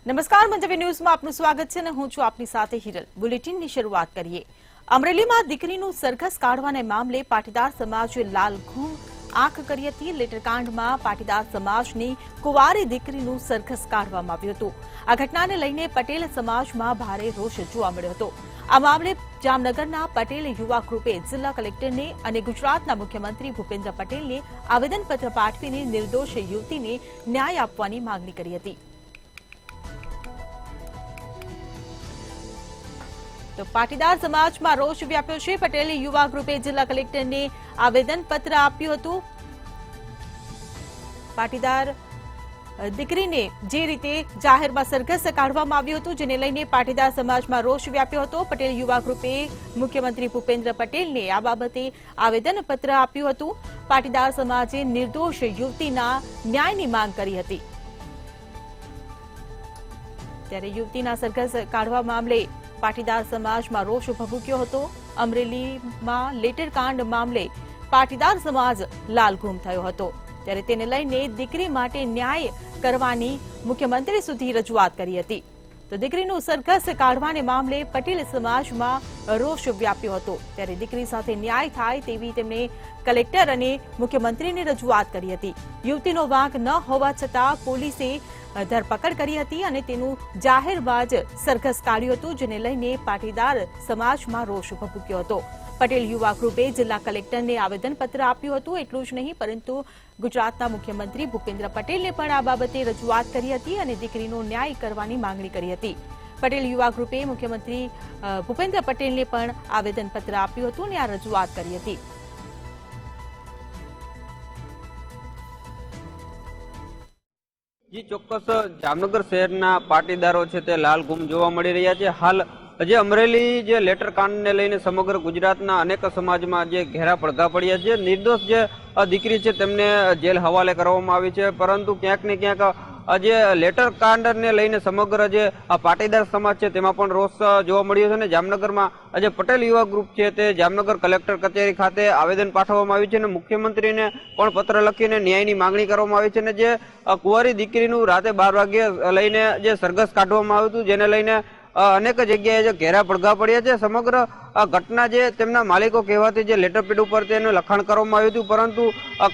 નમસ્કાર મંતવ્ય ન્યૂઝમાં આપનું સ્વાગત છે અને હું છું આપની સાથે હિરલ। બુલેટિનની શરૂઆત કરીએ। અમરેલીમાં દીકરીનું સરઘસ કાઢવાને મામલે પાટીદાર સમાજે લાલઘૂમ આંખ કરી હતી। લેટરકાંડમાં પાટીદાર સમાજની કુંવારી દીકરીનું સરઘસ કાઢવામાં આવ્યું હતું। આ ઘટનાને લઈને પટેલ સમાજમાં ભારે રોષ જોવા મળ્યો હતો। આ મામલે જામનગરના પટેલ યુવા ગ્રુપે જિલ્લા કલેક્ટરને અને ગુજરાતના મુખ્યમંત્રી ભૂપેન્દ્ર પટેલને આવેદનપત્ર પાઠવીને નિર્દોષ યુવતીને ન્યાય આપવાની માંગણી કરી હતી। તો પાટીદાર સમાજમાં રોષ વ્યાપ્યો છે। પટેલ યુવા ગ્રુપે જિલ્લા કલેક્ટરને આવેદનપત્ર આપ્યું હતું। પાટીદાર દીકરીને જે રીતે જાહેરમાં સરઘસ કાઢવામાં આવ્યું હતું, જેને લઈને પાટીદાર સમાજમાં રોષ વ્યાપ્યો હતો। પટેલ યુવા ગ્રુપે મુખ્યમંત્રી ભૂપેન્દ્ર પટેલને આ બાબતે આવેદનપત્ર આપ્યું હતું। પાટીદાર સમાજે નિર્દોષ યુવતીના ન્યાયની માંગ કરી હતી। ત્યારે યુવતીના સરઘસ કાઢવા મામલે પાટીદાર સમાજમાં રોષ ભભૂક્યો હતો। અમરેલીમાં લેટરકાંડ મામલે પાટીદાર સમાજ લાલઘૂમ થયો હતો। ત્યારે તેને લઈને દીકરી માટે ન્યાય કરવાની મુખ્યમંત્રી સુધી રજૂઆત કરી હતી। તો દીકરીનું સરઘસ કાઢવાને મામલે પટેલ સમાજમાં રોષ વ્યાપ્યો હતો। ત્યારે દીકરી સાથે ન્યાય થાય તેવી તેમણે કલેક્ટર અને મુખ્યમંત્રીને રજૂઆત કરી હતી। યુવતીનો વાંક ન હોવા છતાં પોલીસે ધરપકડ કરી હતી અને તેનું જાહેરમાં જ સરઘસ કાઢ્યું હતું, જેને લઈને પાટીદાર સમાજમાં રોષ ભભૂક્યો હતો। પટેલ યુવા ગ્રુપે જિલ્લા કલેક્ટરને આવેદનપત્ર આપ્યું હતું। એટલું જ નહીં પરંતુ ગુજરાતના મુખ્યમંત્રી ભૂપેન્દ્ર પટેલને પણ આ બાબતે રજૂઆત કરી હતી અને દીકરીનો ન્યાય કરવાની માંગણી કરી હતી। પટેલ યુવા ગ્રુપે મુખ્યમંત્રી ભૂપેન્દ્ર પટેલને પણ આવેદનપત્ર આપ્યું હતું અને આ રજૂઆત કરી હતી। જી ચોક્કસ જામનગર શહેરના પાટીદારો છે તે લાલઘૂમ જોવા મળી રહ્યા છે। હાલ જે અમરેલી જે લેટર કાંડને લઈને સમગ્ર ગુજરાતના અનેક સમાજમાં જે ઘેરા પડઘા પડ્યા છે। નિર્દોષ જે દીકરી છે તેમને જેલ હવાલે કરવામાં આવી છે, પરંતુ ક્યાંક ને ક્યાંક જે લેટર કાંડને લઈને સમગ્ર જે પાટીદાર સમાજ છે તેમાં પણ રોષ જોવા મળ્યો છે। અને જામનગરમાં આજે પટેલ યુવા ગ્રુપ છે તે જામનગર કલેક્ટર કચેરી ખાતે આવેદન પાઠવવામાં આવ્યું છે અને મુખ્યમંત્રીને પણ પત્ર લખીને ન્યાયની માંગણી કરવામાં આવી છે। અને જે કુંવારી દીકરીનું રાતે 12 વાગ્યે લઈને જે સરઘસ કાઢવામાં આવ્યું હતું, જેને લઈને અનેક જગ્યાએ જે ઘેરા પડઘા પડ્યા છે। સમગ્ર ઘટના જે તેમના માલિકો કહેવાથી જે લેટરપેડ ઉપર તેનું લખાણ કરવામાં આવ્યું હતું, પરંતુ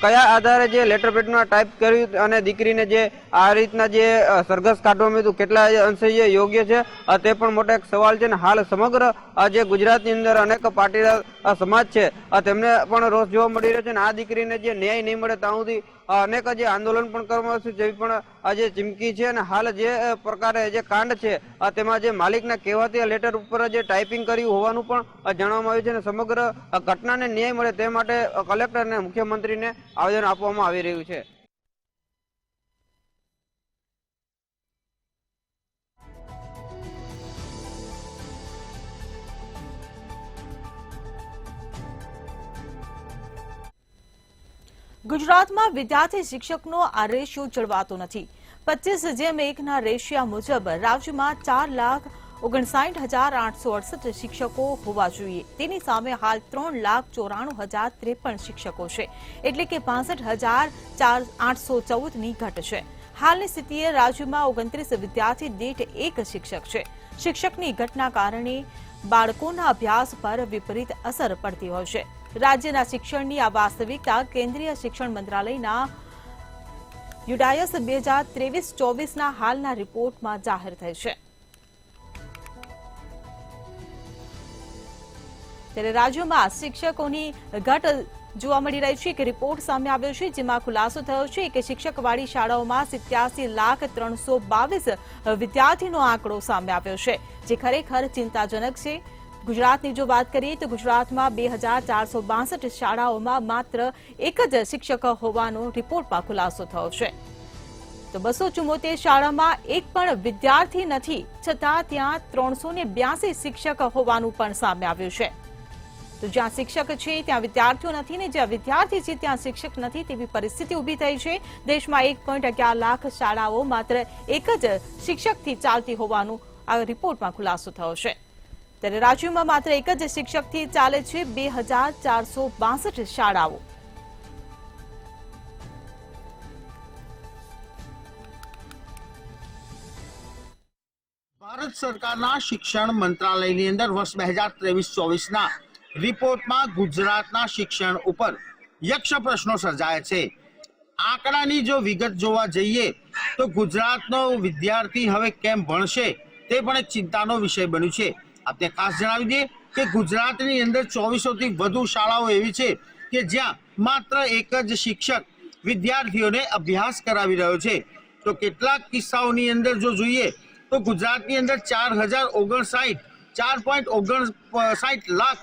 કયા આધારે જે લેટરપેડમાં ટાઈપ કર્યું અને દીકરીને જે આ રીતના જે સરઘસ કાઢવામાં આવ્યું, કેટલા અંશે જે યોગ્ય છે તે પણ મોટો એક સવાલ છે। અને હાલ સમગ્ર જે ગુજરાતની અંદર અનેક પાટીદાર સમાજ છે તેમને પણ રોષ જોવા મળી રહ્યો છે અને આ દીકરીને જે ન્યાય નહીં મળે ત્યાં સુધી અનેક જે આંદોલન પણ કરવામાં આવશે જેવી પણ આજે ચીમકી છે। અને હાલ જે પ્રકારે જે કાંડ છે તેમાં જે માલિકના કહેવાથી લેટર ઉપર જે ટાઈપિંગ કર્યું હોવાનું પણ જાણવામાં આવ્યું છે અને સમગ્ર ઘટનાને ન્યાય મળે તે માટે કલેક્ટર અને મુખ્યમંત્રીને આવેદન આપવામાં આવી રહ્યું છે। ગુજરાતમાં વિદ્યાર્થી શિક્ષકનો આ રેશિયો જળવાતો નથી। 25:1 રેશિયા મુજબ રાજ્યમાં 4,59,868 શિક્ષકો હોવા જોઈએ। તેની સામે હાલ 3,94,053 શિક્ષકો છે, એટલે કે 65,814ની ઘટ છે। હાલની સ્થિતિએ રાજ્યમાં 29 વિદ્યાર્થી દીઠ 1 શિક્ષક છે। શિક્ષકની ઘટના કારણે બાળકોના અભ્યાસ પર વિપરીત અસર પડતી હોય છે। રાજ્યના શિક્ષણની આ વાસ્તવિકતા કેન્દ્રીય શિક્ષણ મંત્રાલયના યુડાયસ 2023-24ના હાલના રિપોર્ટમાં જાહેર થઈ છે। ત્યારે રાજ્યમાં શિક્ષકોની ઘટ જોવા મળી રહી છે। એક રિપોર્ટ સામે આવ્યો છે, જેમાં ખુલાસો થયો છે કે શિક્ષકવાળી શાળાઓમાં 87,322 વિદ્યાર્થીનો આંકડો સામે આવ્યો છે, જે ખરેખર ચિંતાજનક છે। ગુજરાતની જો વાત કરીએ તો ગુજરાતમાં 2,462 શાળાઓમાં માત્ર 1 જ શિક્ષક હોવાનો રિપોર્ટમાં ખુલાસો થયો છે। તો 274 શાળામાં એક પણ વિદ્યાર્થી નથી, છતાં ત્યાં 382 શિક્ષક હોવાનું પણ સામે આવ્યું છે। તો જ્યાં શિક્ષક છે ત્યાં વિદ્યાર્થીઓ નથી ને જ્યાં વિદ્યાર્થી છે ત્યાં શિક્ષક નથી તેવી પરિસ્થિતિ ઊભી થઈ છે। દેશમાં 1.11 લાખ શાળાઓ માત્ર 1 જ શિક્ષકથી ચાલતી હોવાનું આ રિપોર્ટમાં ખુલાસો થયો છે। ત્યારે રાજ્યમાં માત્ર 1 જ શિક્ષકથી ચાલે છે 2,462 શાળાઓ। ભારત સરકારના શિક્ષણ મંત્રાલયની અંદર વર્ષ 2023-24ના રિપોર્ટમાં ગુજરાતના શિક્ષણ ઉપર યક્ષ પ્રશ્નો સર્જાયા છે। આંકડાની જો વિગત જોવા જઈએ તો ગુજરાતનો વિદ્યાર્થી હવે કેમ ભણશે તે પણ એક ચિંતાનો વિષય બન્યું છે। આપણે ખાસ જણાવી દઈએ કે ગુજરાતની અંદર 2400થી વધુ શાળાઓ એવી છે કે જ્યાં માત્ર એક જ શિક્ષક વિદ્યાર્થીઓને અભ્યાસ કરાવી રહ્યો છે। તો કેટલાક કિસ્સાઓની અંદર જો જોઈએ તો ગુજરાતની અંદર 4.59 લાખ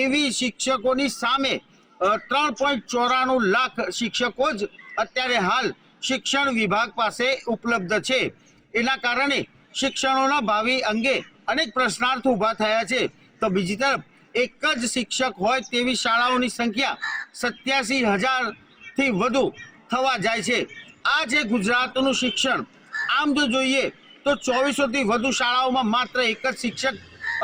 એવી શિક્ષકોની સામે 3.94 લાખ શિક્ષકો જ અત્યારે હાલ શિક્ષણ વિભાગ પાસે ઉપલબ્ધ છે। એના કારણે શિક્ષણોના ભાવિ અંગે અનેક પ્રશ્નાર્થ ઊભા થયા છે। તો બીજી તરફ એક જ શિક્ષક હોય તેવી શાળાઓની સંખ્યા 87,000થી વધુ થવા જાય છે। આ જે ગુજરાતનું શિક્ષણ આમ જો જોઈએ તો 2400થી વધુ શાળાઓમાં માત્ર એક જ શિક્ષક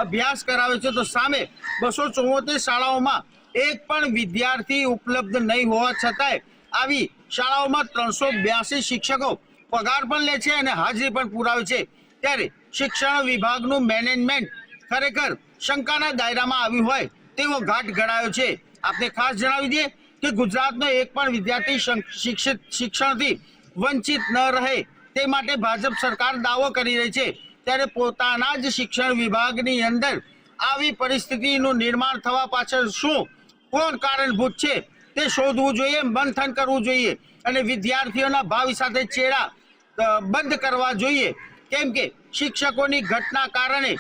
અભ્યાસ કરાવે છે, તો સામે 274 શાળાઓમાં એક પણ વિદ્યાર્થી ઉપલબ્ધ નહીં હોવા છતાંય આવી શાળાઓમાં 382 શિક્ષકો પગાર પણ લે છે અને હાજરી પણ પુરાવે છે। ત્યારે શિક્ષણ વિભાગનું મેનેજમેન્ટ ખરેખર શંકાના દાયરામાં આવ્યું હોય તેવો ઘાટ ઘડાયો છે। આપણે ખાસ જણાવી દઈએ કે ગુજરાતનો એક પણ વિદ્યાર્થી શિક્ષણથી વંચિત ન રહે તે માટે ભાજપ સરકાર દાવો કરી રહી છે। ત્યારે પોતાના જ શિક્ષણ વિભાગની અંદર આવી પરિસ્થિતિનું નિર્માણ થવા પાછળ શું કોણ કારણભૂત છે તે શોધવું જોઈએ, મંથન કરવું જોઈએ અને વિદ્યાર્થીઓના ભાવિ સાથે ચેડા બંધ કરવા જોઈએ। કેમ કે શિક્ષકોની ઘટના કારણે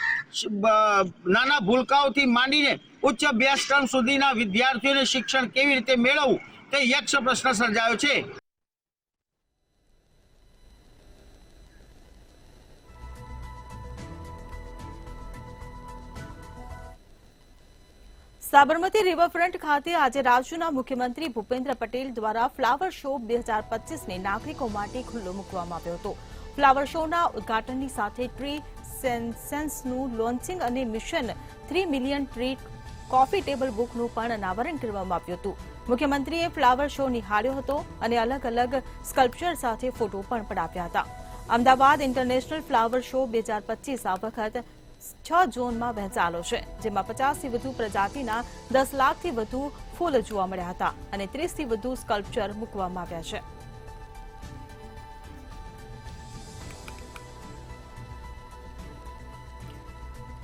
નાના ભૂલકાઓથી માંડીને ઉચ્ચ અભ્યાસક્રમ સુધીના વિદ્યાર્થીઓને શિક્ષણ કેવી રીતે મેળવવું તે યક્ષ પ્રશ્ન સર્જાયો છે। સાબરમતી રિવરફ્રન્ટ ખાતે આજે રાજ્યના મુખ્યમંત્રી ભૂપેન્દ્ર પટેલ દ્વારા ફ્લાવર શો 2025ને નાગરિકો માટે ખુલ્લો મૂકવામાં આવ્યો હતો। ફ્લાવર શોના ઉદઘાટનની સાથે ટ્રી સેન્સનું લોન્ચિંગ અને mission 3 million tree coffee table બુકનું પણ અનાવરણ કરવામાં આવ્યું હતું। મુખ્યમંત્રીએ ફ્લાવર શો નિહાળ્યો હતો અને અલગ અલગ સ્કલ્પચર સાથે ફોટો પણ પડાવ્યા હતા। અમદાવાદ ઇન્ટરનેશનલ ફ્લાવર શો 2025 આ વખત 6 ઝોનમાં વહેંચાયેલો છે, જેમાં 50થી વધુ પ્રજાતિના 10 લાખથી વધુ ફૂલ જોવા મળ્યા હતા અને 30થી વધુ સ્કલ્પચર મૂકવામાં આવ્યા છે।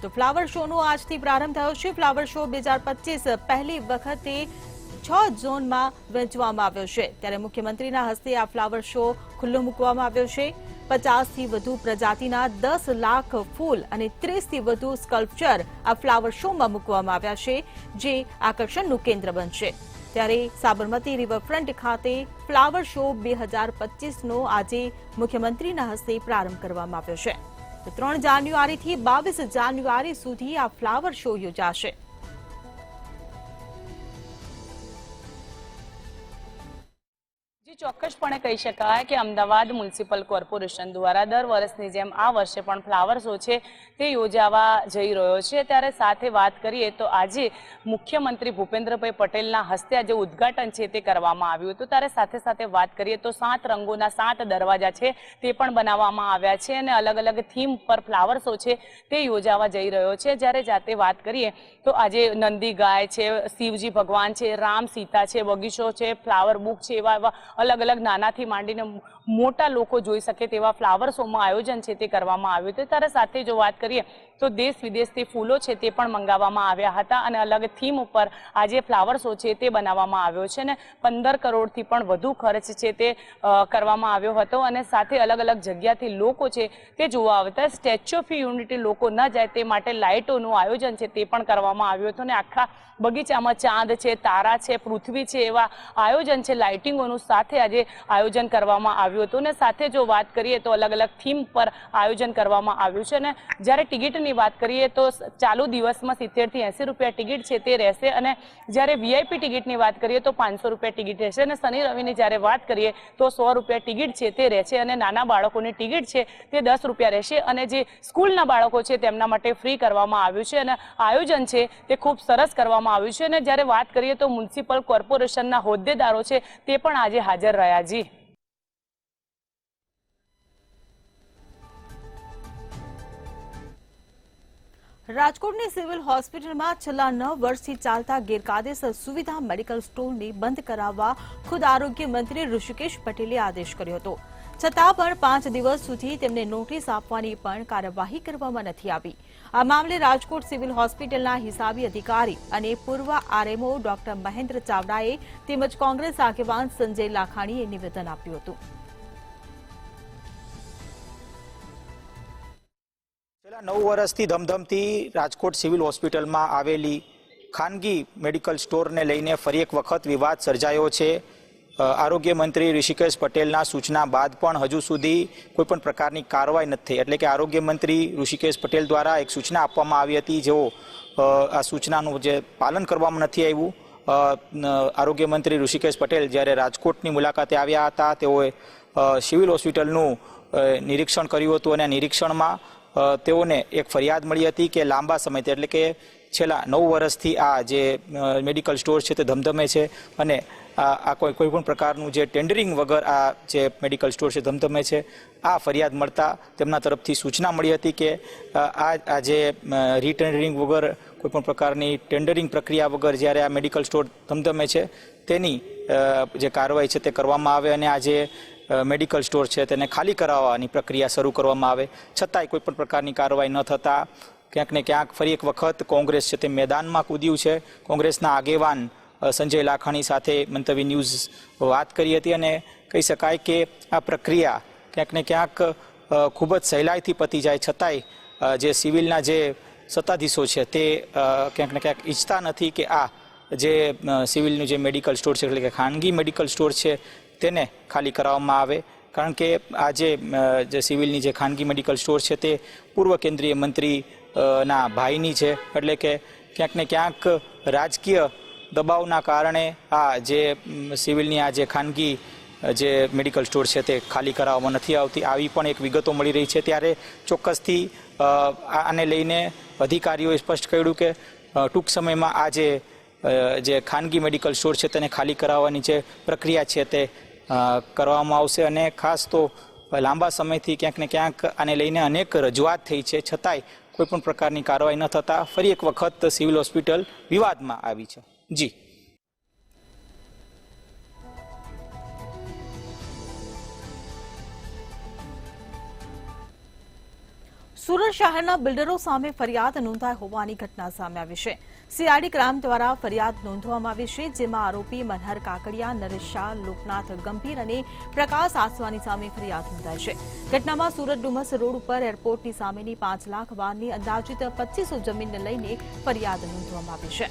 તો ફ્લાવર શોનો આજથી પ્રારંભ થયો છે। ફ્લાવર શો 2025 પહેલી વખતે 6 ઝોનમાં વહેંચવામાં આવ્યો છે। ત્યારે મુખ્યમંત્રીના હસ્તે આ ફ્લાવર શો ખુલ્લો મૂકવામાં આવ્યો છે। 50થી વધુ પ્રજાતિના 10 લાખ ફૂલ અને 30થી વધુ સ્કલ્પચર આ ફ્લાવર શોમાં મૂકવામાં આવ્યા છે, જે આકર્ષણનું કેન્દ્ર બનશે। ત્યારે સાબરમતી રિવરફ્રન્ટ ખાતે ફ્લાવર શો 2025નો આજે મુખ્યમંત્રીના હસ્તે પ્રારંભ કરવામાં આવ્યો છે। 3 જાન્યુઆરીથી 22 જાન્યુઆરી સુધી આ ફ્લાવર શો યોજાશે। ચોક્કસપણે કહી શકાય કે અમદાવાદ મ્યુનિસિપલ કોર્પોરેશન દ્વારા દર વર્ષની જેમ આ વર્ષે પણ ફ્લાવર શો છે તે યોજાવા જઈ રહ્યો છે। ત્યારે સાથે વાત કરીએ તો આજે મુખ્યમંત્રી ભૂપેન્દ્રભાઈ પટેલના હસ્તે આજે ઉદ્ઘાટન છે તે કરવામાં આવ્યું હતું। ત્યારે સાથે સાથે વાત કરીએ તો 7 રંગોના 7 દરવાજા છે તે પણ બનાવવામાં આવ્યા છે અને અલગ અલગ થીમ પર ફ્લાવર શો છે તે યોજાવા જઈ રહ્યો છે। જ્યારે જાતે વાત કરીએ તો આજે નંદી ગાય છે, શિવજી ભગવાન છે, રામ સીતા છે, બગીચો છે, ફ્લાવર બુક છે, એવા અલગ અલગ નાનાથી માંડીને મોટા લોકો જોઈ શકે તેવા ફ્લાવર શોમાં આયોજન છે તે કરવામાં આવ્યું હતું। ત્યારે સાથે જો વાત કરીએ તો દેશ વિદેશથી ફૂલો છે તે પણ મંગાવવામાં આવ્યા હતા અને અલગ થીમ ઉપર આજે ફ્લાવર શો છે તે બનાવવામાં આવ્યો છે અને 15 કરોડથી પણ વધુ ખર્ચ છે તે કરવામાં આવ્યો હતો અને સાથે અલગ અલગ જગ્યાથી લોકો છે તે જોવા આવતા। સ્ટેચ્યુ ઓફ યુનિટી લોકો ન જાય તે માટે લાઇટોનું આયોજન છે તે પણ કરવામાં આવ્યું હતું અને આખા બગીચામાં ચાંદ છે, તારા છે, પૃથ્વી છે એવા આયોજન છે લાઇટિંગોનું સાથે આજે આયોજન કરવામાં આવ્યું હતું। અને સાથે જો વાત કરીએ તો અલગ અલગ થીમ પર આયોજન કરવામાં આવ્યું છે અને જ્યારે ટિકિટની વાત કરીએ તો ચાલુ દિવસમાં 70થી 80 રૂપિયા ટિકિટ છે તે રહેશે અને જ્યારે વીઆઈપી ટિકિટની વાત કરીએ તો 500 રૂપિયા ટિકિટ રહેશે અને શનિ રવિની જ્યારે વાત કરીએ તો 100 રૂપિયા ટિકિટ છે તે રહેશે અને નાના બાળકોની ટિકિટ છે તે 10 રૂપિયા રહેશે અને જે સ્કૂલના બાળકો છે તેમના માટે ફ્રી કરવામાં આવ્યું છે અને આયોજન છે તે ખૂબ સરસ કરવામાં આવ્યું છે। અને જ્યારે વાત કરીએ તો મ્યુનિસિપલ કોર્પોરેશનના હોદ્દેદારો છે તે પણ આજે હાજર રહ્યા। જી રાજકોટની સિવિલ હોસ્પિટલમાં છેલ્લા 9 વર્ષથી ચાલતા ગેરકાયદેસર સુવિધા મેડિકલ સ્ટોરને બંધ કરાવવા ખુદ આરોગ્ય મંત્રી ઋષિકેશ પટેલે આદેશ કર્યો હતો, છતાં પણ 5 દિવસ સુધી તેમને નોટિસ આપવાની પણ કાર્યવાહી કરવામાં નથી આવી. આ મામલે રાજકોટ સિવિલ હોસ્પિટલના હિસાબી અધિકારી અને પૂર્વ આરએમઓ ડોક્ટર મહેન્દ્ર ચાવડાએ તેમજ કોંગ્રેસ આગેવાન સંજય લાખાણીએ નિવેદન આપ્યું હતું. છેલ્લા 9 વર્ષથી ધમધમતી રાજકોટ સિવિલ હોસ્પિટલમાં આવેલી ખાનગી મેડિકલ સ્ટોરને લઈને ફરી એક વખત વિવાદ સર્જાયો છે. આરોગ્ય મંત્રી ઋષિકેશ પટેલના સૂચના બાદ પણ હજુ સુધી કોઈપણ પ્રકારની કાર્યવાહી નથી થઈ. એટલે કે આરોગ્ય મંત્રી ઋષિકેશ પટેલ દ્વારા એક સૂચના આપવામાં આવી હતી, જેઓ આ સૂચનાનું જે પાલન કરવામાં નથી આવ્યું. આરોગ્ય મંત્રી ઋષિકેશ પટેલ જ્યારે રાજકોટની મુલાકાતે આવ્યા હતા, તેઓએ સિવિલ હોસ્પિટલનું નિરીક્ષણ કર્યું હતું અને આ નિરીક્ષણમાં તેઓને એક ફરિયાદ મળી હતી કે લાંબા સમયથી, એટલે કે છેલ્લા 9 વર્ષથી આ જે મેડિકલ સ્ટોર છે તે ધમધમે છે અને આ કોઈ પણ પ્રકારનું જે ટેન્ડરિંગ વગર આ જે મેડિકલ સ્ટોર છે ધમધમે છે. આ ફરિયાદ મળતા તેમના તરફથી સૂચના મળી હતી કે આ જે રીટેન્ડરિંગ વગર કોઈપણ પ્રકારની ટેન્ડરિંગ પ્રક્રિયા વગર જ્યારે આ મેડિકલ સ્ટોર ધમધમે છે તેની જે કાર્યવાહી છે તે કરવામાં આવે અને આ જે મેડિકલ સ્ટોર છે તેને ખાલી કરાવવાની પ્રક્રિયા શરૂ કરવામાં આવે. છતાંય કોઈપણ પ્રકારની કાર્યવાહી ન થતાં ક્યાંક ને ક્યાંક ફરી એક વખત કોંગ્રેસ છે તે મેદાનમાં કૂદ્યું છે. કોંગ્રેસના આગેવાન સંજય લાખાણી સાથે મંતવ્ય ન્યૂઝ વાત કરી હતી અને કહી શકાય કે આ પ્રક્રિયા ક્યાંક ને ક્યાંક ખૂબ જ સહેલાઈથી પતી જાય, છતાંય જે સિવિલના જે સત્તાધીશો છે તે ક્યાંક ને ક્યાંક ઈચ્છતા નથી કે આ જે સિવિલનું જે મેડિકલ સ્ટોર છે, એટલે કે ખાનગી મેડિકલ સ્ટોર છે તેને ખાલી કરાવવામાં આવે. કારણ કે આ જે સિવિલની જે ખાનગી મેડિકલ સ્ટોર છે તે પૂર્વ કેન્દ્રીય મંત્રી ના ભાઈની છે, એટલે કે ક્યાંક ને ક્યાંક રાજકીય દબાવના કારણે આ જે સિવિલની આ જે ખાનગી જે મેડિકલ સ્ટોર છે તે ખાલી કરાવવામાં નથી આવતી. આવી પણ એક વિગતો મળી રહી છે. ત્યારે ચોક્કસથી આને લઈને અધિકારીઓએ સ્પષ્ટ કર્યું કે ટૂંક સમયમાં આ જે ખાનગી મેડિકલ સ્ટોર છે તેને ખાલી કરાવવાની જે પ્રક્રિયા છે તે કરવામાં આવશે. અને ખાસ તો લાંબા સમયથી ક્યાંક ને ક્યાંક આને લઈને અનેક રજૂઆત થઈ છે, છતાંય કોઈપણ પ્રકારની કાર્યવાહી ન થતાં ફરી એક વખત સિવિલ હોસ્પિટલ વિવાદમાં આવી છે. જી સુરત શહેરના બિલ્ડરો સામે ફરિયાદ નોંધાઈ હોવાની ઘટના સામે આવી છે. સીઆઈડી ક્રાઇમ દ્વારા ફરિયાદ નોંધવામાં આવી છે, જેમાં આરોપી મનહર કાકડિયા, નરેશ શાહ, લોકનાથ ગંભીર અને પ્રકાશ આસવાની સામે ફરિયાદ નોંધાઈ છે. ઘટનામાં સુરત ડુમસ રોડ ઉપર એરપોર્ટની સામેની 5 લાખ વારની અંદાજિત 2500 જમીનને લઈને ફરિયાદ નોંધવામાં આવી છે.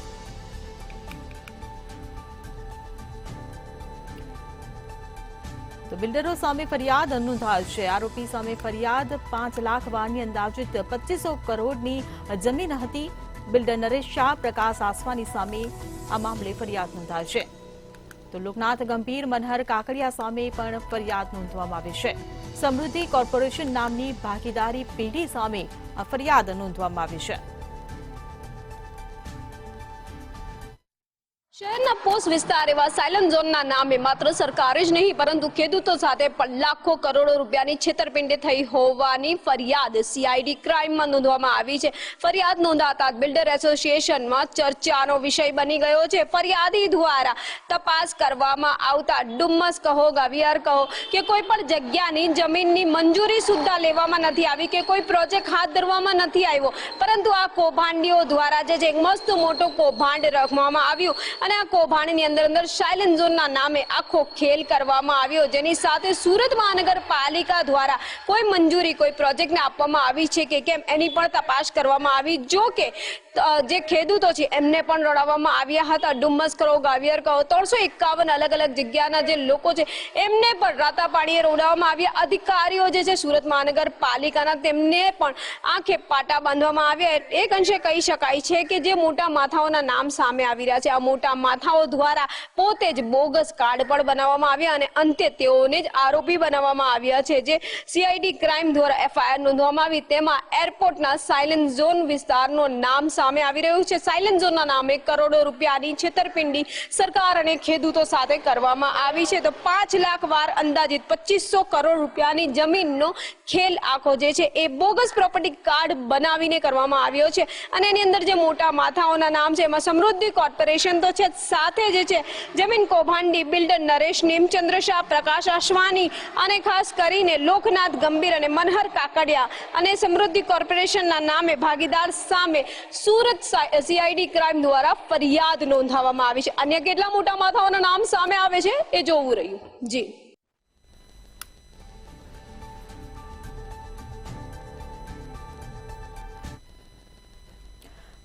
તો બિલ્ડરો સામે ફરિયાદ નોંધાઈ છે. આરોપી સામે ફરિયાદ 5 લાખ વારની અંદાજિત 2500 કરોડની જમીન હતી. બિલ્ડર નરેશ શાહ, પ્રકાશ આસવાની સામે આ મામલે ફરિયાદ નોંધાઈ છે. તો લોકનાથ ગંભીર, મનહર કાકડિયા સામે પણ ફરિયાદ નોંધવામાં આવી છે. સમૃદ્ધિ કોર્પોરેશન નામની ભાગીદારી પેઢી સામે આ ફરિયાદ નોંધવામાં આવી છે. શહેરના પોસ્ટ વિસ્તાર એવા સાયલન્ટ ઝોનના નામે માત્ર સરકારે જ નહીં પરંતુ ખેડૂતો સાથે પણ લાખો કરોડો રૂપિયાની છેતરપિંડી થઈ હોવાની ફરિયાદ સીઆઈડી ક્રાઇમમાં નોંધવામાં આવી છે. ફરિયાદ નોંધાતા બિલ્ડર એસોસિએશનમાં ચર્ચાનો વિષય બની ગયો છે. ફરિયાદી દ્વારા તપાસ કરવામાં આવતા ડુમ્મસ કહો, ગવિયર કહો કે કોઈ પણ જગ્યાની જમીનની મંજૂરી સુદ્ધા લેવામાં નથી આવી કે કોઈ પ્રોજેક્ટ હાથ ધરવામાં નથી આવ્યો, પરંતુ આ કૌભાંડીઓ દ્વારા જે એક મસ્ત મોટો કૌભાંડ રખવામાં આવ્યું અને આ કૌભાંડની અંદર સાયલન્ટ ઝોનના નામે આખો ખેલ કરવામાં આવ્યો, જેની સાથે સુરત મહાનગરપાલિકા દ્વારા કોઈ મંજૂરી કોઈ પ્રોજેક્ટને આપવામાં આવી છે કે કેમ એની પણ તપાસ કરવામાં આવી. જો કે જે ખેડૂતો છે એમને પણ રડાવવામાં આવ્યા હતા. ડુમ્મસ કહો, ગાવિયર કહો, 351 અલગ અલગ જગ્યાના જે લોકો છે એમને પણ રાતા પાણીએ રોડાવવામાં આવ્યા. અધિકારીઓ જે છે સુરત મહાનગરપાલિકાના તેમને પણ આંખે પાટા બાંધવામાં આવ્યા. એક અંશે કહી શકાય છે કે જે મોટા માથાઓના નામ સામે આવી રહ્યા છે, આ મોટા મોટા માથાઓ દ્વારા પોતે જ બોગસ કાર્ડ પણ બનાવવામાં આવ્યા અને અંતે તેઓને જ આરોપી બનાવવામાં આવ્યા છે। જે સીઆઈડી ક્રાઇમ દ્વારા એફઆઈઆર નોંધવામાં આવી તેમાં એરપોર્ટના સાયલેન્ટ ઝોન વિસ્તારનું નામ સામે આવી રહ્યું છે। સાયલેન્ટ ઝોનના નામે કરોડો રૂપિયાની છેતરપિંડી સરકાર અને ખેડૂતો સાથે કરવામાં આવી છે। તો 5 લાખ વાર અંદાજિત 2500 કરોડ રૂપિયાની જમીનનો ખેલ આખો જે છે એ બોગસ પ્રોપર્ટી કાર્ડ બનાવીને કરવામાં આવ્યો છે। અને એની અંદર જે મોટા માથાઓના નામ છે એમાં સમૃદ્ધિ કોર્પોરેશન તો છે, સાથે જે છે જમીન કૌભાંડી બિલ્ડર નરેશ નેમચંદ્ર શાહ, પ્રકાશ આશવાની અને ખાસ કરીને લોકનાથ ગંભીર અને મનહર કાકડિયા અને સમૃદ્ધિ કોર્પોરેશનના નામે ભાગીદાર સામે સુરત સીઆઈડી ક્રાઇમ દ્વારા ફરિયાદ નોંધાવવામાં આવી છે। અન્ય કેટલા મોટા માથાઓના નામ સામે આવે છે એ જોવું રહ્યું। જી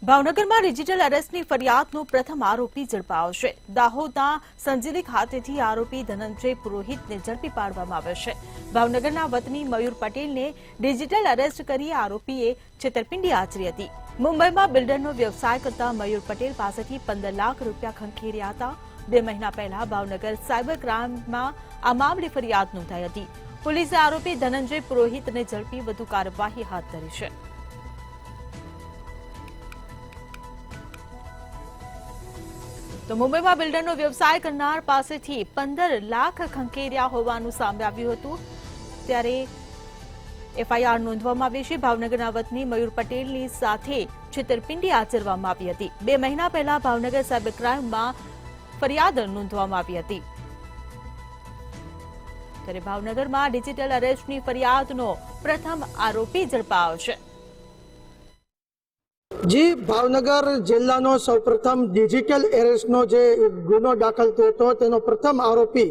ભાવનગરમાં ડિજિટલ એરેસ્ટની ફરિયાદનો પ્રથમ આરોપી ઝડપાયો છે। દાહોદના સંજેલી ખાતેથી આરોપી ધનંજય પુરોહિતને ઝડપી પાડવામાં આવ્યો છે। ભાવનગરના વતની મયુર પટેલને ડિજિટલ એરેસ્ટ કરી આરોપીએ છેતરપિંડી આચરી હતી। મુંબઈમાં બિલ્ડરનો વ્યવસાય કરતા મયુર પટેલ પાસેથી 15 લાખ રૂપિયા ખંખેર્યા હતા। 2 મહિના પહેલા ભાવનગર સાયબર ક્રાઇમમાં આ મામલે ફરિયાદ નોંધાઈ હતી। પોલીસે આરોપી ધનંજય પુરોહિતને ઝડપી વધુ કાર્યવાહી હાથ ધરી છે। તો મુંબઈમાં બિલ્ડરનો વ્યવસાય કરનાર પાસેથી 15 લાખ ખંખેર્યા હોવાનું સામે આવ્યું હતું। ત્યારે એફઆઈઆર નોંધવામાં આવી છે। ભાવનગરના વતની મયુર પટેલની સાથે છેતરપિંડી આચરવામાં આવી હતી। 2 મહિના પહેલા ભાવનગર સાયબર ક્રાઇમમાં ફરિયાદ નોંધવામાં આવી હતી। ત્યારે ભાવનગરમાં ડિજિટલ એરેસ્ટની ફરિયાદનો પ્રથમ આરોપી ઝડપાયો છે। જી, ભાવનગર જિલ્લાનો સૌપ્રથમ ડિજિટલ એરેસ્ટનો જે ગુનો દાખલ થયો હતો તેનો પ્રથમ આરોપી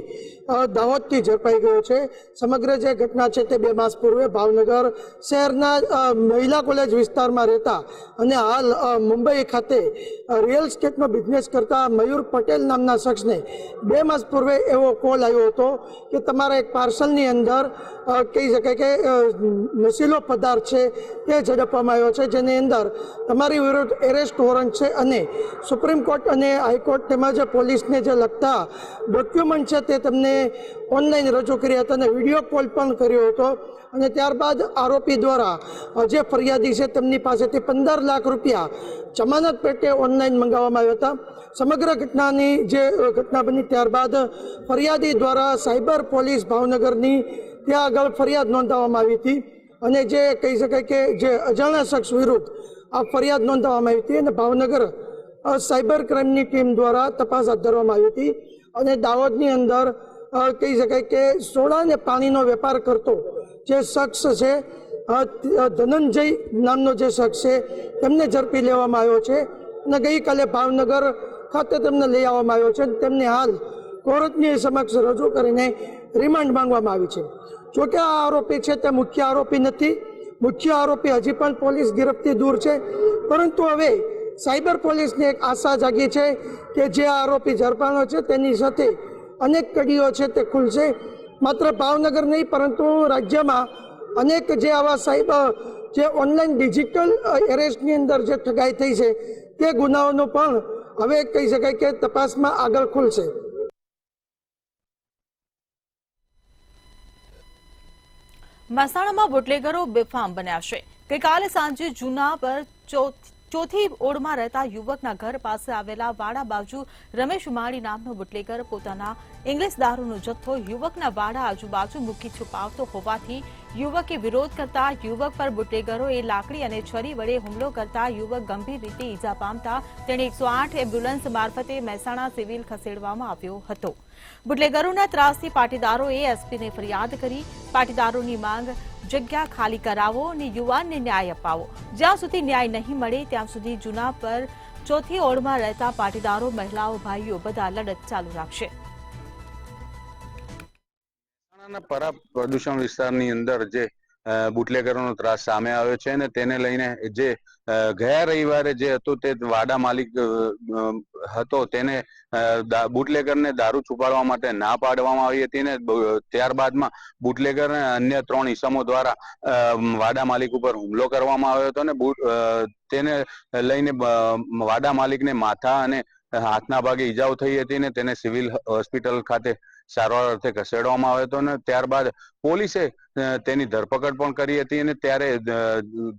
દાહોદથી ઝડપાઈ ગયો છે। સમગ્ર જે ઘટના છે તે 2 માસ પૂર્વે ભાવનગર શહેરના મહિલા કોલેજ વિસ્તારમાં રહેતા અને હાલ મુંબઈ ખાતે રિયલ એસ્ટેટનો બિઝનેસ કરતા મયુર પટેલ નામના શખ્સને 2 માસ પૂર્વે એવો કોલ આવ્યો હતો કે તમારા એક પાર્સલની અંદર કહી શકાય કે નશીલો પદાર્થ છે તે ઝડપવામાં આવ્યો છે, જેની અંદર તમારી વિરુદ્ધ એરેસ્ટ વોરંટ છે અને સુપ્રીમ કોર્ટ અને હાઈકોર્ટ તેમજ પોલીસને જે લગતા ડોક્યુમેન્ટ છે તે તમને ઓનલાઈન રજૂ કર્યા હતા અને વિડીયો કોલ પણ કર્યો હતો। અને ત્યારબાદ આરોપી દ્વારા જે ફરિયાદી છે તેમની પાસેથી 15 લાખ રૂપિયા જમાનત પેટે ઓનલાઈન મંગાવવામાં આવ્યા હતા। સમગ્ર ઘટનાની જે ઘટના બની ત્યારબાદ ફરિયાદી દ્વારા સાયબર પોલીસ ભાવનગરની ત્યાં આગળ ફરિયાદ નોંધાવવામાં આવી હતી અને જે કહી શકાય કે જે અજાણ્યા શખ્સ વિરુદ્ધ આ ફરિયાદ નોંધાવવામાં આવી હતી અને ભાવનગર સાયબર ક્રાઇમની ટીમ દ્વારા તપાસ હાથ ધરવામાં આવી હતી અને દાહોદની અંદર કહી શકાય કે સોડા અને પાણીનો વેપાર કરતો જે શખ્સ છે ધનંજય નામનો જે શખ્સ છે તેમને ઝડપી લેવામાં આવ્યો છે અને ગઈકાલે ભાવનગર ખાતે તેમને લઈ આવવામાં આવ્યો છે। તેમને હાલ કોર્ટની સમક્ષ રજૂ કરીને રિમાન્ડ માંગવામાં આવી છે। જોકે આ આરોપી છે તે મુખ્ય આરોપી નથી। મુખ્ય આરોપી હજી પણ પોલીસ ગિરફથી દૂર છે, પરંતુ હવે સાયબર પોલીસની એક આશા જાગી છે કે જે આરોપી ઝડપાનો છે તેની સાથે અનેક કડીઓ છે તે ખુલશે। માત્ર ભાવનગર નહીં પરંતુ રાજ્યમાં અનેક જે આવા સાયબર જે ઓનલાઈન ડિજિટલ એરેસ્ટની અંદર જે ઠગાઈ થઈ છે તે ગુનાઓનું પણ હવે કહી શકાય કે તપાસમાં આગળ ખુલશે। મહેસાણામાં બુટલેગરો બેફામ બન્યા છે। ગઈકાલે સાંજે જૂના પર ચોથી ઓળમાં રહેતા યુવકના ઘર પાસે આવેલા વાડા બાજુ રમેશ માળી નામનો બુટલેગર પોતાના ઇંગ્લિશ દારૂનો જથ્થો યુવકના વાડા આજુબાજુ મૂકી છુપાવતો હોવાથી યુવકે વિરોધ કરતા યુવક પર બુટલેગરોએ લાકડી અને છરી વડે હુમલો કરતા યુવક ગંભીર રીતે ઈજા પામતા તેણે 108 એમ્બ્યુલન્સ મારફતે મહેસાણા સિવિલ ખસેડવામાં આવ્યો હતો। બુટલેગરોના ત્રાસથી પાટીદારોએ એસપીને ફરિયાદ કરી। પાટીદારોની માંગ જગ્યા ખાલી કરાવો અને યુવાનને ન્યાય અપાવો। જ્યાં સુધી ન્યાય નહીં મળે ત્યાં સુધી જૂના પર ચોથી ઓળમાં રહેતા પાટીદારો, મહિલાઓ, ભાઈઓ બધા લડત ચાલુ રાખશે। પરા પ્રદૂષણ વિસ્તારની અંદર જે બુટલેગરોનો ત્રાસ સામે આવ્યો છે અને તેને લઈને જે ગયા રવિવારે જે હતું તે વાડા માલિક હતો તેને બુટલેગરને દારૂ છુપાડવા માટે ના પાડવામાં આવી હતી ને ત્યારબાદમાં બુટલેગર અને અન્ય 3 ઈસમો દ્વારા વાડા માલિક ઉપર હુમલો કરવામાં આવ્યો હતો ને તેને લઈને વાડા માલિકને માથા અને હાથના ભાગે ઈજાઓ થઈ હતી ને તેને સિવિલ હોસ્પિટલ ખાતે સારવાર અર્થે ખસેડવામાં આવ્યો હતો, અને ત્યારબાદ પોલીસે તેની ધરપકડ પણ કરી હતી, અને ત્યારે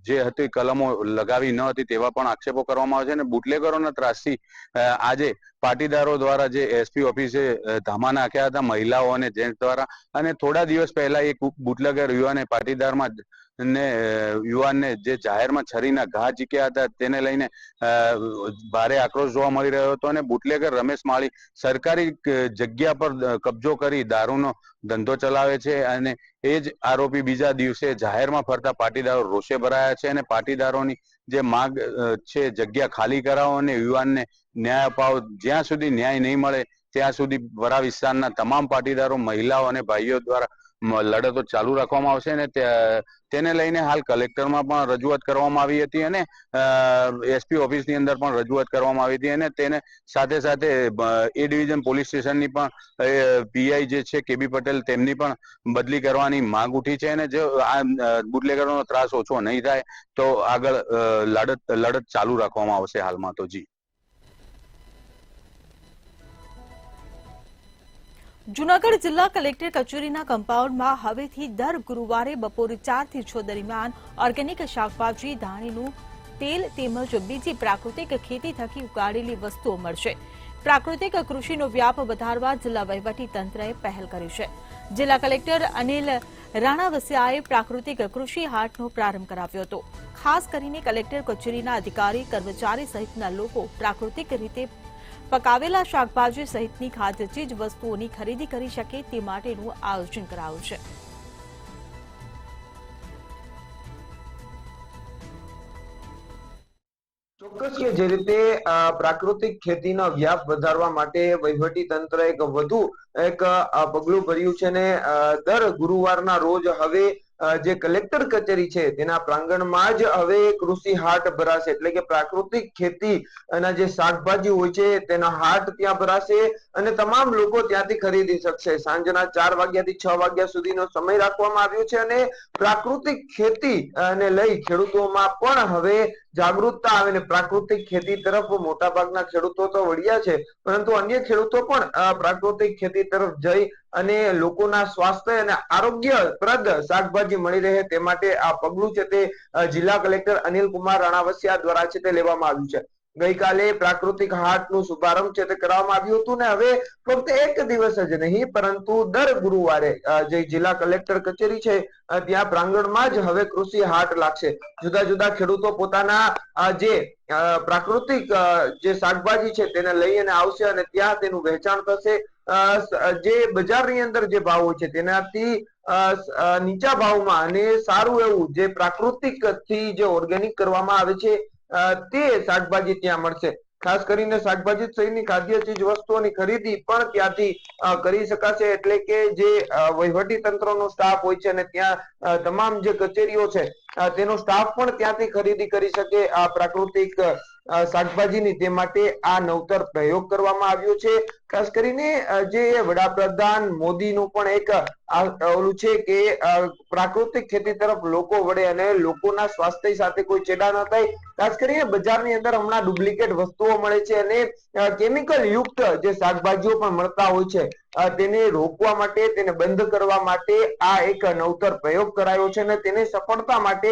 જે હતી કલમો લગાવી ન હતી તેવા પણ આક્ષેપો કરવામાં આવે છે. અને બુટલેગરોના ત્રાસથી આજે પાટીદારો દ્વારા જે એસપી ઓફિસે ધામા નાખ્યા હતા મહિલાઓ અને જેન્ટ્સ દ્વારા, અને થોડા દિવસ પહેલા એક બુટલેગર યુવાને પાટીદારમાં ને યુવાનને જે જાહેરમાં છરીના ઘા ઝીક્યા હતા તેને લઈને ભારે આક્રોશ જોવા મળી રહ્યો હતો. અને બુટલેગર રમેશ માળી સરકારી જગ્યા પર કબજો કરી દારૂનો ધંધો ચલાવે છે, અને એ જ આરોપી બીજા દિવસે જાહેરમાં ફરતા પાટીદારો રોષે ભરાયા છે, અને પાટીદારોની જે માંગ છે જગ્યા ખાલી કરાવો અને યુવાનને ન્યાય અપાવો, જ્યાં સુધી ન્યાય નહીં મળે ત્યાં સુધી વરા વિસ્તારના તમામ પાટીદારો, મહિલાઓ અને ભાઈઓ દ્વારા લડતો ચાલુ રાખવામાં આવશે. અને તેને લઈને હાલ કલેક્ટરમાં પણ રજૂઆત કરવામાં આવી હતી, અને એસપી ઓફિસની અંદર પણ રજૂઆત કરવામાં આવી હતી, અને તેને સાથે સાથે એ ડિવિઝન પોલીસ સ્ટેશનની પણ પીઆઈ જે છે કેબી પટેલ તેમની પણ બદલી કરવાની માંગ ઉઠી છે. અને જો આ બુટલેગરોનો ત્રાસ ઓછો નહીં થાય તો આગળ લડત ચાલુ રાખવામાં આવશે હાલમાં તો. જી. જૂનાગઢ જિલ્લા કલેક્ટર કચેરીના કમ્પાઉન્ડમાં હવેથી દર ગુરુવારે બપોરે 4 થી 6 દરમિયાન ઓર્ગેનિક શાકભાજી, ધાણીનું તેલ તેમજ બીજી પ્રાકૃતિક ખેતી થકી ઉગાડેલી વસ્તુઓ મળશે. પ્રાકૃતિક કૃષિનો વ્યાપ વધારવા જિલ્લા વહીવટી તંત્રએ પહેલ કરી છે. જિલ્લા કલેક્ટર અનિલ રાણાવસિયાએ પ્રાકૃતિક કૃષિ હાટનો પ્રારંભ કરાવ્યો હતો. ખાસ કરીને કલેક્ટર કચેરીના અધિકારી, કર્મચારી સહિતના લોકો પ્રાકૃતિક રીતે પકાવેલા શાકભાજી સહિતની ખાદ્ય ચીજ વસ્તુઓની ખરીદી કરી શકે તે માટેનું આયોજન કરાયું છે. ચોક્કસ કે જે રીતે પ્રાકૃતિક ખેતીનો વ્યાપ વધારવા માટે વહીવટી તંત્ર એક વધુ એક પગલું ભર્યું છે, ને દર ગુરુવારના રોજ હવે જે કલેક્ટર કચેરી છે તેના પ્રાંગણમાં જ હવે કૃષિ હાટ ભરાશે, એટલે કે પ્રાકૃતિક ખેતી અને જે શાકભાજી હોય છે તેના હાટ ત્યાં ભરાશે અને તમામ લોકો ત્યાંથી ખરીદી શકશે. સાંજના 4 વાગ્યાથી 6 વાગ્યા સુધીનો સમય રાખવામાં આવ્યો છે, અને પ્રાકૃતિક ખેતી ને લઈ ખેડૂતોમાં પણ હવે જાગૃતતા આવે ને પ્રાકૃતિક ખેતી તરફ મોટા ભાગના ખેડૂતો તો વળ્યા છે, પરંતુ અન્ય ખેડૂતો પણ પ્રાકૃતિક ખેતી તરફ જઈ અને લોકોના સ્વાસ્થ્ય અને આરોગ્યપ્રદ શાકભાજી મળી રહે તે માટે આ પગલું છે તે જિલ્લા કલેક્ટર અનિલ કુમાર રાણાવસિયા દ્વારા છે તે લેવામાં આવ્યું છે. ગઈકાલે પ્રાકૃતિક હાટનું શુભારંભ છે તે કરવામાં આવ્યું હતું, ને હવે ફક્ત એક દિવસ જ નહીં પરંતુ દર ગુરુવારે જે જિલ્લા કલેક્ટર કચેરી છે ત્યાં પ્રાંગણમાં જ હવે કૃષિ હાટ લાગશે. જુદા જુદા ખેડૂતો પોતાના જે પ્રાકૃતિક જે શાકભાજી છે તેને લઈ અને આવશે અને ત્યાં તેનું વહેંચાણ થશે. જે બજારની અંદર જે ભાવ હોય છે તેનાથી નીચા ભાવમાં અને સારું એવું જે પ્રાકૃતિક થી જે ઓર્ગેનિક કરવામાં આવે છે તે શાકભાજી ત્યાં મળશે. ખાસ કરીને શાકભાજી સહિતની ખાદ્ય ચીજ વસ્તુઓની ખરીદી પણ ત્યાંથી કરી શકાશે, એટલે કે જે વહીવટી તંત્રનો સ્ટાફ હોય છે અને ત્યાં તમામ જે કચેરીઓ છે તેનો સ્ટાફ પણ ત્યાંથી ખરીદી કરી શકે આ પ્રાકૃતિક શાકભાજીની. તે માટે આ નવતર પ્રયોગ કરવામાં આવ્યો છે. ખાસ કરીને જે વડાપ્રધાન મોદીનું પણ એક ઓલું છે કે પ્રાકૃતિક ખેતી તરફ લોકો વળે અને લોકોના સ્વાસ્થ્ય સાથે કોઈ ચેડા ન થાય. ખાસ કરીને બજારની અંદર હમણાં ડુપ્લિકેટ વસ્તુઓ મળે છે અને કેમિકલ યુક્ત જે શાકભાજીઓ પણ મળતા હોય છે તેને રોકવા માટે, તેને બંધ કરવા માટે આ એક નવતર પ્રયોગ કરાયો છે, અને તેને સફળતા માટે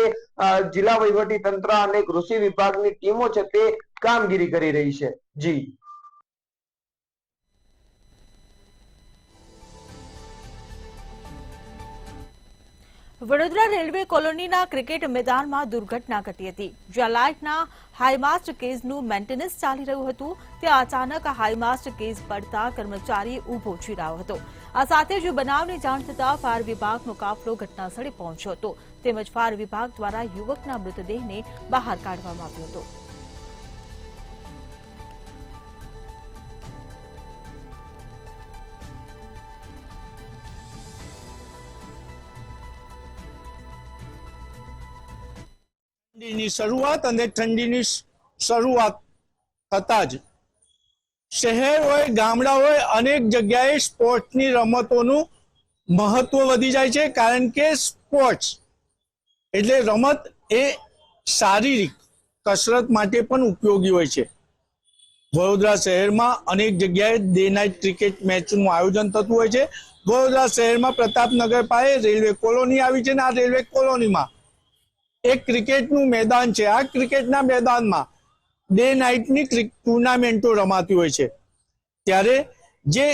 જિલ્લા વહીવટી તંત્ર અને કૃષિ વિભાગની ટીમો છે તે કામગીરી કરી રહી છે. જી. વડોદરા રેલવે કોલોનીના ક્રિકેટ મેદાનમાં દુર્ઘટના ઘટી હતી, જ્યાં લાઇટના હાઈમાસ્ટ કેસનું મેન્ટેનન્સ ચાલી રહ્યું હતું ત્યાં અચાનક હાઈમાસ્ટ કેસ પડતા કર્મચારી ઊભો ચીરાયો હતો. આ સાથે જ બનાવની જાણ થતાં ફાયર વિભાગનો કાફલો ઘટનાસ્થળે પહોંચ્યો હતો, તેમજ ફાયર વિભાગ દ્વારા યુવકના મૃતદેહને બહાર કાઢવામાં આવ્યો હતો. ઠંડીની શરૂઆત અને ઠંડીની શરૂઆત થતાં જ શહેર હોય, ગામડા હોય, અનેક જગ્યાએ સ્પોર્ટ્સની રમતોનું મહત્વ વધી જાય છે, કારણ કે સ્પોર્ટ્સ એટલે રમત એ શારીરિક કસરત માટે પણ ઉપયોગી હોય છે. વડોદરા શહેરમાં અનેક જગ્યાએ ડે નાઇટ ક્રિકેટ મેચનું આયોજન થતું હોય છે. વડોદરા શહેરમાં પ્રતાપનગર પાસે રેલવે કોલોની આવી છે ને આ રેલવે કોલોનીમાં એક ક્રિકેટનું મેદાન છે. આ ક્રિકેટના મેદાનમાં ડે નાઇટની ટુર્નામેન્ટો રમાતી હોય છે. ત્યારે જે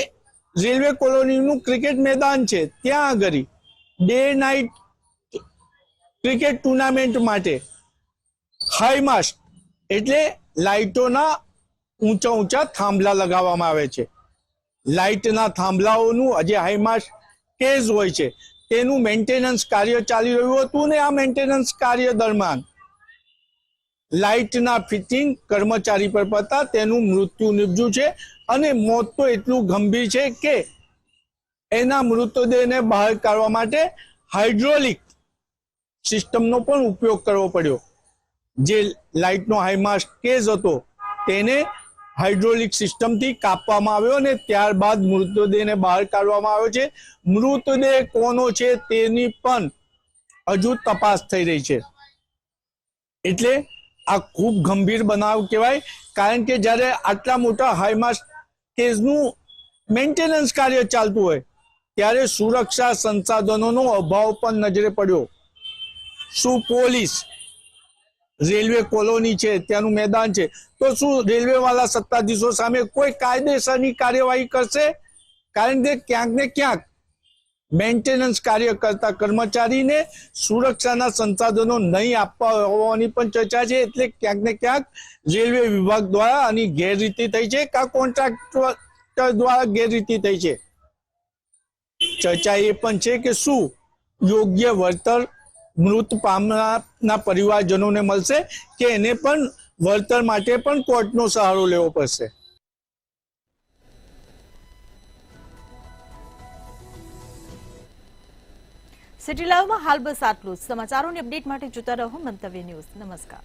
રેલવે કોલોનીનું ક્રિકેટ મેદાન છે ત્યાં આગળ ડે નાઇટ ક્રિકેટ ટુર્નામેન્ટ માટે હાઈમાસ્ટ એટલે લાઇટોના ઊંચા ઊંચા થાંભલા લગાવવામાં આવે છે. લાઇટના થાંભલાઓનું જે હાઈમાસ્ટ કેજ હોય છે તેનું મેન્ટેનન્સ કાર્ય ચાલી રહ્યું હતું ને આ મેન્ટેનન્સ કાર્ય દરમિયાન લાઇટના ફિટિંગ કર્મચારી પર પડતા તેનું મૃત્યુ નિપજ્યું છે અને મોત તો એટલું ગંભીર છે કે એના મૃતદેહને બહાર કાઢવા માટે હાઇડ્રોલિક સિસ્ટમનો પણ ઉપયોગ કરવો પડ્યો. જે લાઇટનો હાઈમાસ્ટ કેજ હતો તેને હાઇડ્રોલિક સિસ્ટમથી કાપવામાં આવ્યો અને ત્યારબાદ મૃતદેહને બહાર કાઢવામાં આવ્યો છે. મૃતદેહ કોનો છે તેની પણ હજુ તપાસ થઈ રહી છે. એટલે આ ખૂબ ગંભીર બનાવ કહેવાય, કારણ કે જ્યારે આટલા મોટા હાઈમાસ્ટ કેજનું મેન્ટેનન્સ કાર્ય ચાલતું હોય ત્યારે સુરક્ષા સંસાધનોનો અભાવ પણ નજરે પડ્યો. શું પોલીસ, રેલવે કોલોની છે ત્યાંનું મેદાન છે તો શું રેલવે વાળા સત્તાધીશો સામે કોઈ કાયદેસરની કાર્યવાહી કરશે? કારણ કે ક્યાંક ને ક્યાંક મેન્ટેનન્સ કાર્ય કરતા કર્મચારીને સુરક્ષાના સંસાધનો નહીં આપવા હોવાની પણ ચર્ચા છે. એટલે ક્યાંક ને ક્યાંક રેલવે વિભાગ દ્વારા આની ગેરરીતિ થઈ છે કે કોન્ટ્રાક્ટર દ્વારા ગેરરીતિ થઈ છે. ચર્ચા એ પણ છે કે શું યોગ્ય વળતર મૃત પામનારના પરિવારજનોને મળશે કે એને પણ વળતર માટે પણ કોર્ટનો સહારો લેવો પડશે. સિટી લાઈવમાં હાલ બસ આટલું જ. સમાચારોની અપડેટ માટે જોતા રહો મંતવ્ય ન્યૂઝ. નમસ્કાર.